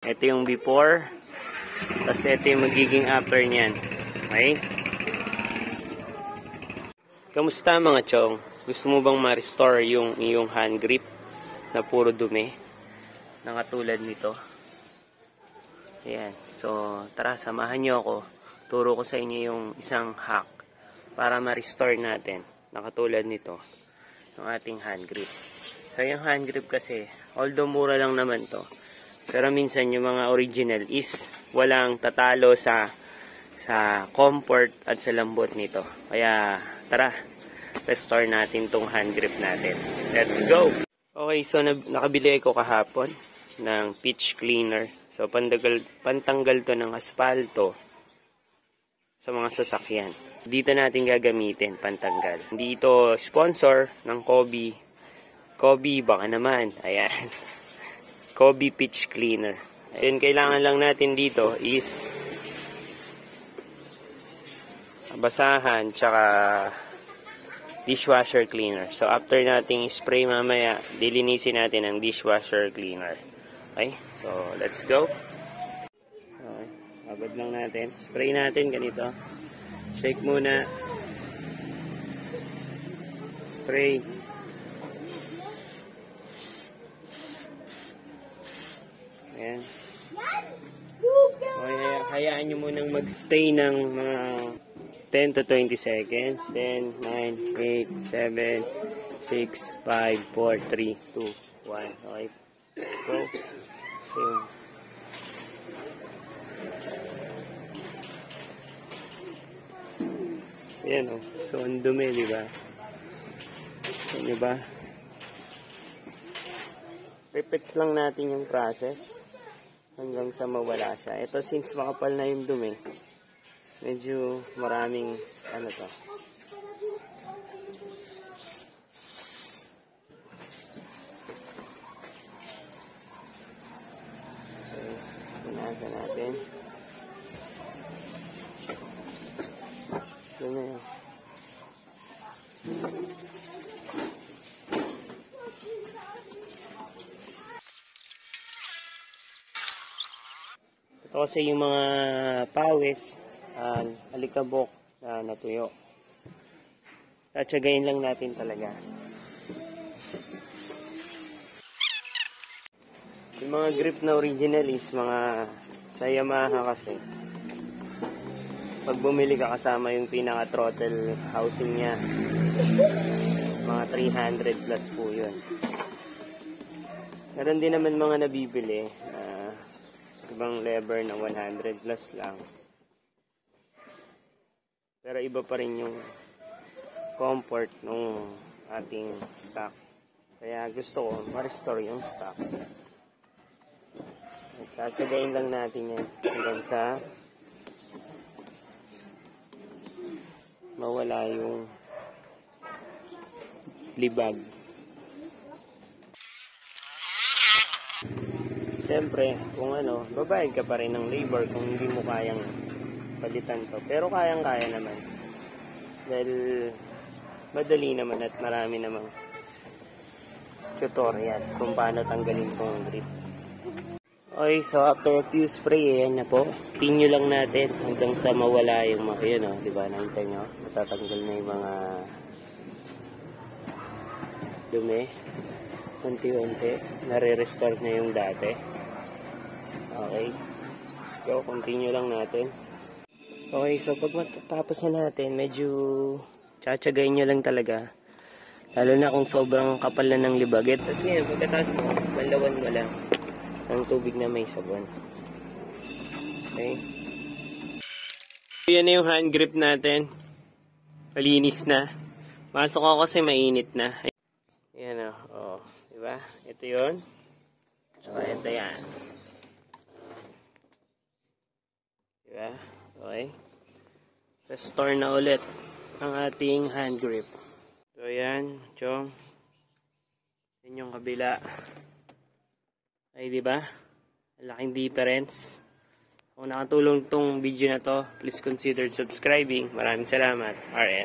Ito yung before. Tapos ito yung magiging after niyan. Okay? Kamusta mga chong? Gusto mo bang ma-restore yung iyong hand grip na puro dumi? Na katulad nito. Ayan. So, tara, samahan nyo ako. Turo ko sa inyo yung isang hack para ma-restore natin na katulad nito ng ating hand grip. So, yung hand grip kasi, although mura lang naman to, pero minsan yung mga original is walang tatalo sa comfort at sa lambot nito. Kaya tara, restore natin tong hand grip natin. Let's go! Okay, so nakabili ko kahapon ng pitch cleaner. So pantanggal to ng aspalto sa mga sasakyan. Dito natin gagamitin pantanggal. Hindi ito sponsor ng Kobe. Kobe baka naman. Ayan. Kobe pitch cleaner. Ayun, kailangan lang natin dito is basahan tsaka dishwasher cleaner. So after nating spray mamaya, dilinisin natin ang dishwasher cleaner. Okay? So let's go. Okay. Abad lang natin. Spray natin ganito. Shake muna. Spray. Ayan. Okay, hayaan nyo munang mag-stay ng mga 10 to 20 seconds. 10, 9, 8, 7, 6, 5, 4, 3, 2, 1. Okay. Go. Ayan. Ayan o. So, ang dumi, diba? Ayan, diba? Repeat lang natin yung process hanggang sa mawala siya. Ito since makapal na yung dumi, medyo maraming ano to. Okay, punasan natin. Ito na yun. Ito kasi yung mga pawis, alikabok na natuyo. Tatsagayin lang natin talaga. Yung mga grip na original is mga sa Yamaha kasi. Pag bumili ka kasama yung pinaka throttle housing niya, mga 300 plus po yun. Meron din naman mga nabibili na ibang lever na 100 plus lang. Pero iba pa rin yung comfort ng ating stock. Kaya gusto ko ma-restore yung stock. Tatsagayin lang natin yan hanggang sa mawala yung libag. Siyempre, kung ano, babayad ka pa rin ng labor kung hindi mo kayang palitan to. Pero kayang-kaya naman. Dahil madali naman at marami namang tutorial kung paano tanggalin tong grip. Okay, so after a few spray, ayan na po. Pinyo lang natin hanggang sa mawala yung mga, yun o, diba, nakita nyo, matatanggal na yung mga dumi. Unti-unti, nare-restore na yung dati. Okay, let's go, continue lang natin. Okay, so pag matapos na natin, medyo tsatsagayin nyo lang talaga. Lalo na kung sobrang kapal na ng libagit. Tapos ngayon, pagkatapos mo, balawan mo lang ng tubig na may sabon. Okay. Yan na yung hand grip natin. Malinis na. Masok ako kasi mainit na. Yan o. Oh, diba? Ito yun. Tsaka ito yan. Diba? Okay. Restore na ulit ang ating hand grip. So yan, chong. Yan yung kabila. Ay, diba? Laking difference. Kung nakatulong tong video na to, please consider subscribing. Maraming salamat. RS.